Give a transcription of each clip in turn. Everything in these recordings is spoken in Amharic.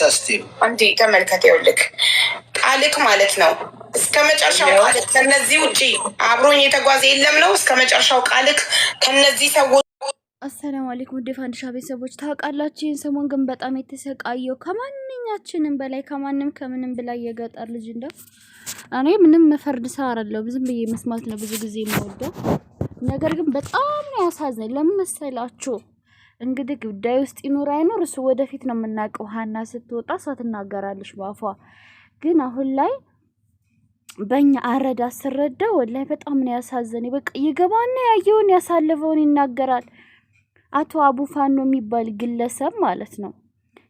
ስቲም አንዴ ተመልከት። ይኸውልህ ቃልክ ማለት ነው እስከ መጨረሻው ቃልክ ከነዚህ ውጪ አብሮኝ የተጓዘ የለም ነው እስከ መጨረሻው ቃልክ ከነዚህ ሰዎች። አሰላሙ አለይኩም ውድ ፋንዲሻ ቤተሰቦች ታውቃላችሁ፣ ይህን ሰሞን ግን በጣም የተሰቃየው ከማንኛችንም በላይ ከማንም ከምንም በላይ የገጠር ልጅ እንደው እኔ ምንም መፈርድ ሰው አይደለም፣ ዝም ብዬ መስማት ነው ብዙ ጊዜ የምወደው ነገር ግን በጣም ያሳዝናል። ለምን መሰላችሁ? እንግዲህ ጉዳይ ውስጥ ይኖር አይኖር እሱ ወደፊት ነው የምናውቀው። ሀና ስትወጣ ሳትናገራለች ባፏ። ግን አሁን ላይ በእኛ አረዳ ስረዳ ወላይ በጣም ነው ያሳዘነኝ። በቃ ይገባና ያየውን ያሳለፈውን ይናገራል። አቶ አቡፋኖ የሚባል ግለሰብ ማለት ነው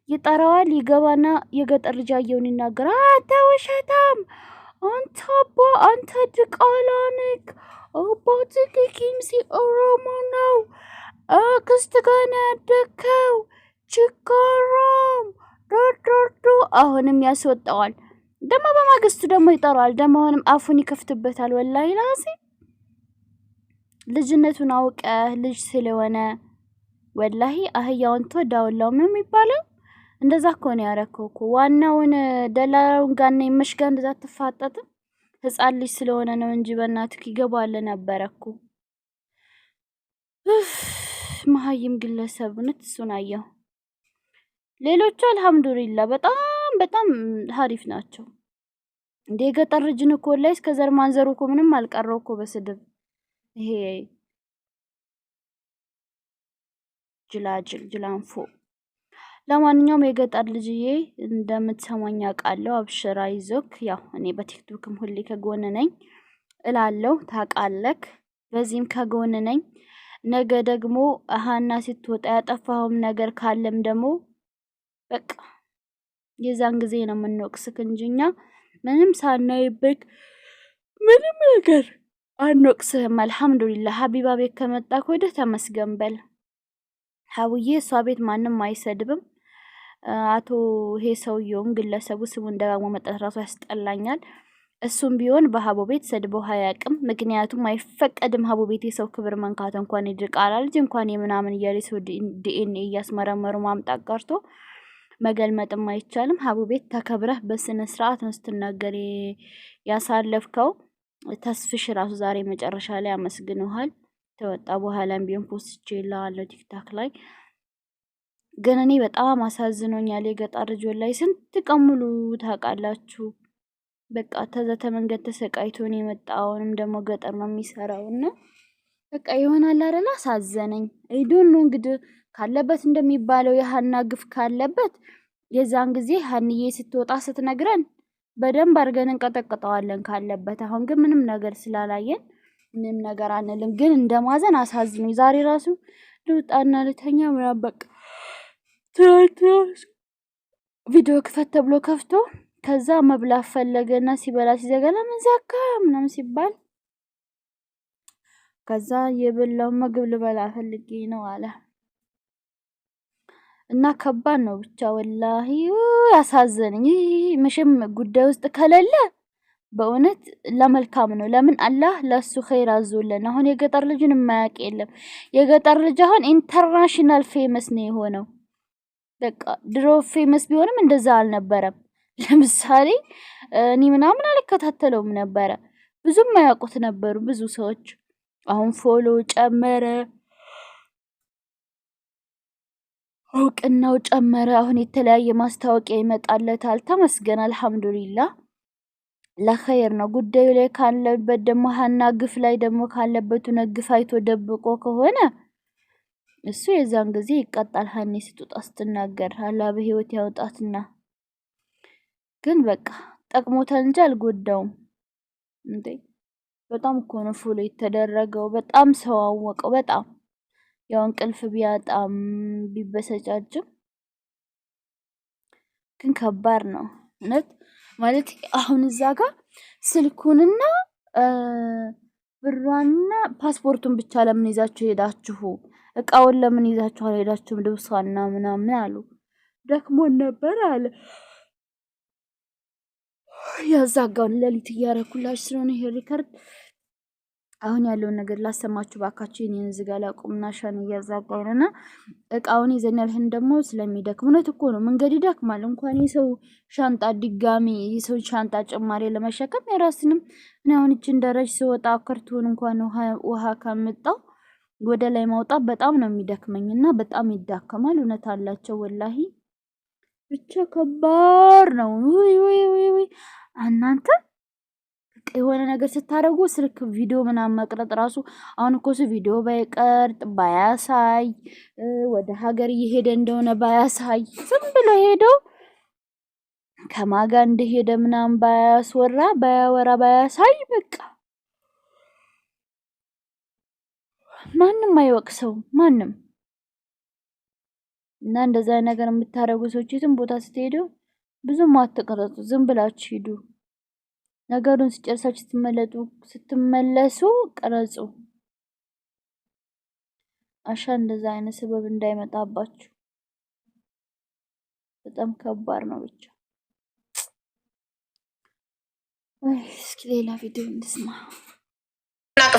ይጠራዋል። ይገባና የገጠር ልጅ ያየውን ይናገራል። አንተ ውሸታም፣ አንተ ድቃላንክ፣ አባትህ ኪምሲ ኦሮሞ ነው፣ አክስት ጋር ያደግከው ችካራም ዶዶዶ። አሁንም ያስወጣዋል። ደሞ በማግስቱ ደግሞ ይጠራዋል። ደሞ አሁንም አፉን ይከፍትበታል። ወላሂ ላሲ ልጅነቱን አውቀ ልጅ ስለሆነ ወላሂ አህያውን ተዳውላው ነው የሚባለው። እንደዛ እኮ ነው ያረከው እኮ ዋናውን ደላላውን ጋር ነው የመሽጋ እንደዛ ተፋጠጥ ህፃን ልጅ ስለሆነ ነው እንጂ በእናትህ ይገባል ነበር እኮ። መሀይም ግለሰብ ነው እሱን አየው። ሌሎቹ አልহামዱሊላህ በጣም ሀሪፍ ናቸው። እንደ የገጠር ልጅን እኮ ላይ እስከ ዘር ማንዘሩ እኮ ምንም አልቀረው እኮ በስድብ ይሄ ጅላንፎ። ለማንኛውም የገጠር ልጅዬ እንደምትሰማኝ አውቃለሁ። አብሽራ ይዞክ። ያው እኔ በቲክቶክም ሁሌ ከጎን ነኝ እላለሁ ታውቃለህ። በዚህም ከጎን ነኝ። ነገ ደግሞ ሀና ስትወጣ ያጠፋውም ነገር ካለም ደግሞ በቃ የዛን ጊዜ ነው የምንወቅስክ እንጂኛ ምንም ሳናይብክ ምንም ነገር አንወቅስህም። አልহামዱሊላህ ሀቢባ ቤት ከመጣክ ወደ ተመስገን በል። ሀውዬ እሷ ቤት ማንም አይሰድብም። አቶ ይሄ ሰውየውም ግለሰቡ ስሙን ደጋግሞ መጣት ራሱ ያስጠላኛል። እሱም ቢሆን በሀቦ ቤት ሰድቦ አያውቅም። ምክንያቱም አይፈቀድም ሀቦ ቤት የሰው ክብር መንካት። እንኳን ይድቃል ልጅ እንኳን የምናምን እያለ ሰው ዲኤንኤ እያስመረመሩ ማምጣት ቀርቶ መገልመጥም አይቻልም። ሀቦ ቤት ተከብረህ በስነ ስርዓት ነው ስትናገር ያሳለፍከው። ተስፍሽ ራሱ ዛሬ መጨረሻ ላይ አመስግነዋል። ተወጣ በኋላም ቢሆን ፖስት ይላል ቲክታክ ላይ። ግን እኔ በጣም አሳዝኖኛል። የገጠር ልጅ ላይ ስንት ቀን ሙሉ ታውቃላችሁ በቃ ተዘተ መንገድ ተሰቃይቶ ነው የመጣውንም ደግሞ ገጠር ነው የሚሰራውና በቃ ይሆናል አይደል? አሳዘነኝ። አይዶን ነው እንግዲህ ካለበት እንደሚባለው የሀና ግፍ ካለበት የዛን ጊዜ ሀንዬ ስትወጣ ስትነግረን በደንብ አድርገን እንቀጠቅጠዋለን ካለበት። አሁን ግን ምንም ነገር ስላላየን ምንም ነገር አንልም። ግን እንደማዘን አሳዝኑኝ። ዛሬ ራሱ ልውጣና ልተኛ ምናምን በቃ ቪዲዮ ክፈት ተብሎ ከፍቶ ከዛ መብላት ፈለገና ሲበላ ሲዘጋና ምን ዘካ ምናምን ሲባል ከዛ የበላው ምግብ ልበላ ፈልጌ ነው አለ እና ከባድ ነው ብቻ ወላሂ ያሳዘነኝ። መቼም ጉዳይ ውስጥ ከሌለ በእውነት ለመልካም ነው። ለምን አላህ ለሱ ኸይር አዞለን። አሁን የገጠር ልጅን የማያውቅ የለም። የገጠር ልጅ አሁን ኢንተርናሽናል ፌመስ ነው የሆነው። በቃ ድሮ ፌመስ ቢሆንም እንደዛ አልነበረም። ለምሳሌ እኔ ምናምን አልከታተለውም ነበረ። ብዙም ማያውቁት ነበሩ ብዙ ሰዎች። አሁን ፎሎ ጨመረ፣ እውቅናው ጨመረ። አሁን የተለያየ ማስታወቂያ ይመጣለታል። ተመስገን አልহামዱሊላህ ለኸይር ነው። ጉዳዩ ላይ ካለበት ደግሞ ሀና ግፍ ላይ ደግሞ ካለበት ነግፍ አይቶ ደብቆ ከሆነ እሱ የዛን ጊዜ ይቀጣል። ሀኒ ስትወጣ ስትናገር አላህ በህይወት ያውጣትና ግን በቃ ጠቅሞታል እንጂ አልጎዳውም እንዴ። በጣም እኮ ነው ፎሎ የተደረገው። በጣም ሰው አወቀው። በጣም ያው እንቅልፍ ቢያጣም ቢበሰጫጭም ግን ከባድ ነው እውነት ማለት። አሁን እዛ ጋር ስልኩንና ብሯንና ፓስፖርቱን ብቻ ለምን ይዛችሁ ሄዳችሁ? እቃውን ለምን ይዛችሁ አልሄዳችሁም? ልብሷና ምናምን አሉ። ደክሞን ነበር አለ። ያዛጋውን ለሊት እያረኩላችሁ ስለሆነ ይሄ ሪከርድ አሁን ያለውን ነገር ላሰማችሁ ባካችሁ። እኔን እዚህ ጋር ላቁምና ሻን እያዛጋውና እቃውን ይዘን ያልህን ደግሞ ስለሚደክም እውነት እኮ ነው። መንገድ ይደክማል። እንኳን የሰው ሻንጣ ድጋሚ የሰው ሻንጣ ጭማሪ ለመሸከም የራስንም እኔ አሁን እቺን ደረጃ ስወጣ ከርቱን እንኳን ውሃ ካመጣው ወደ ላይ ማውጣት በጣም ነው የሚደክመኝና በጣም ይዳከማል። እውነት አላቸው ወላሂ። ብቻ ከባድ ነው። ወይ እናንተ የሆነ ነገር ስታደርጉ ስልክ ቪዲዮ ምናምን መቅረጥ ራሱ አሁን እኮ ቪዲዮ ባይቀርጥ ባያሳይ ወደ ሀገር እየሄደ እንደሆነ ባያሳይ ዝም ብሎ ሄዶ ከማጋ እንደሄደ ምናምን ባያወራ ባያሳይ በቃ ማንም አይወቅሰው ማንም። እና እንደዛ ነገር የምታረጉ ሰዎች የትም ቦታ ስትሄዱ ብዙም አትቀረጹ፣ ዝም ብላችሁ ሂዱ። ነገሩን ሲጨርሳችሁ ስትመለሱ ቀረጹ። አሻ እንደዛ አይነት ሰበብ እንዳይመጣባችሁ በጣም ከባድ ነው። ብቻ እስኪ ሌላ ቪዲዮ እንስማ።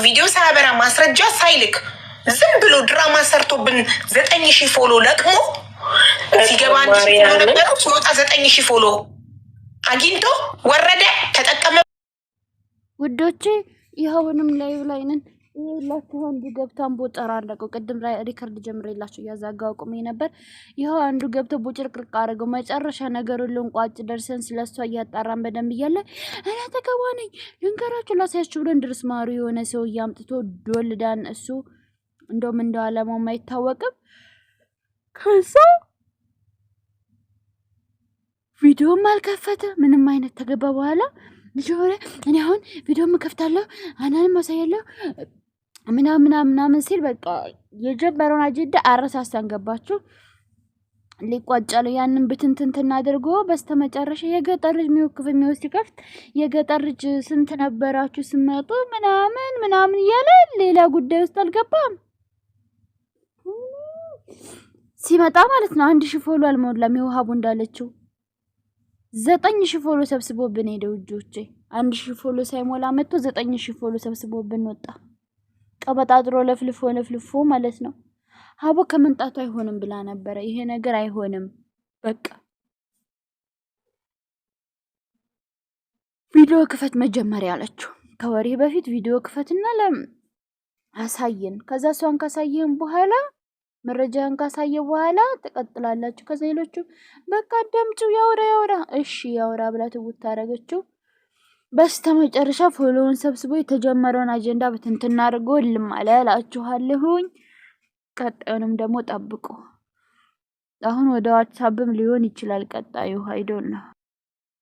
ቪዲዮ ሳያበራ ማስረጃ ሳይልክ ዝም ብሎ ድራማ ሰርቶብን 9000 ፎሎ ለቅሞ ሲገባ 1000 ፎሎ ነበረው ሲወጣ 9000 ፎሎ አግኝቶ ወረደ ተጠቀመ። ውዶቼ ይኸውንም ላይ ነን ይላችሁ አንዱ ገብታን ቦጨራ አለቀው። ቅድም ሪከርድ ጀምሬላችሁ እያዛጋው ቆሜ ነበር። ይኸው አንዱ ገብቶ ቦጭርቅርቅ አደረገው። መጨረሻ ነገሩን ልንቋጭ ደርሰን ስለሷ እያጣራን በደንብ እያለ እኔ ተከዋነኝ ልንገራችሁ ላሳያችሁ ብለን ድረስ ማሩ የሆነ ሰው እያምጥቶ ዶልዳን እሱ እንደውም እንደው አለማው አይታወቅም። ከዛ ቪዲዮም አልከፈተ ምንም አይነት ተገባ በኋላ ልጅ እኔ አሁን ቪዲዮ መከፍታለሁ አናንም ማሳያለሁ ምናምን ሲል በቃ የጀመረውን አጀንዳ አረሳሳን። ገባችሁ? ሊቋጫሉ ያንን ብትንትንትና አድርጎ በስተመጨረሻ የገጠር ልጅ የሚወስድ ከፍት የገጠር ልጅ ስንት ነበራችሁ ስመጡ ምናምን እያለ ሌላ ጉዳይ ውስጥ አልገባም። ሲመጣ ማለት ነው 1000 ፎሎ አልሞላም። የውሃቡ እንዳለችው 9000 ፎሎ ሰብስቦብን ሄደ። ውጆቼ 1000 ፎሎ ሳይሞላ መጥቶ 9000 ፎሎ ሰብስቦብን ወጣ። ቀበጣጥሮ ለፍልፎ ማለት ነው። ሀቦ ከመንጣቱ አይሆንም ብላ ነበረ። ይሄ ነገር አይሆንም በቃ ቪዲዮ ክፈት መጀመሪያ አለችው። ከወሬ በፊት ቪዲዮ ክፈትና አሳየን። ከዛ እሷን ካሳየን በኋላ መረጃን ካሳየ በኋላ ተቀጥላላችሁ። ከዛ ሌሎቹ በቃ አዳምጪው ያውራ እሺ ያውራ ብላ ትውት አደረገችው። በስተመጨረሻ ፎሎውን ሰብስቦ የተጀመረውን አጀንዳ በትንትና አድርጎ ልም አለ እላችኋለሁኝ። ቀጣዩንም ደግሞ ጠብቁ። አሁን ወደ ዋትስአፕም ሊሆን ይችላል ቀጣዩ አይዶን ነው።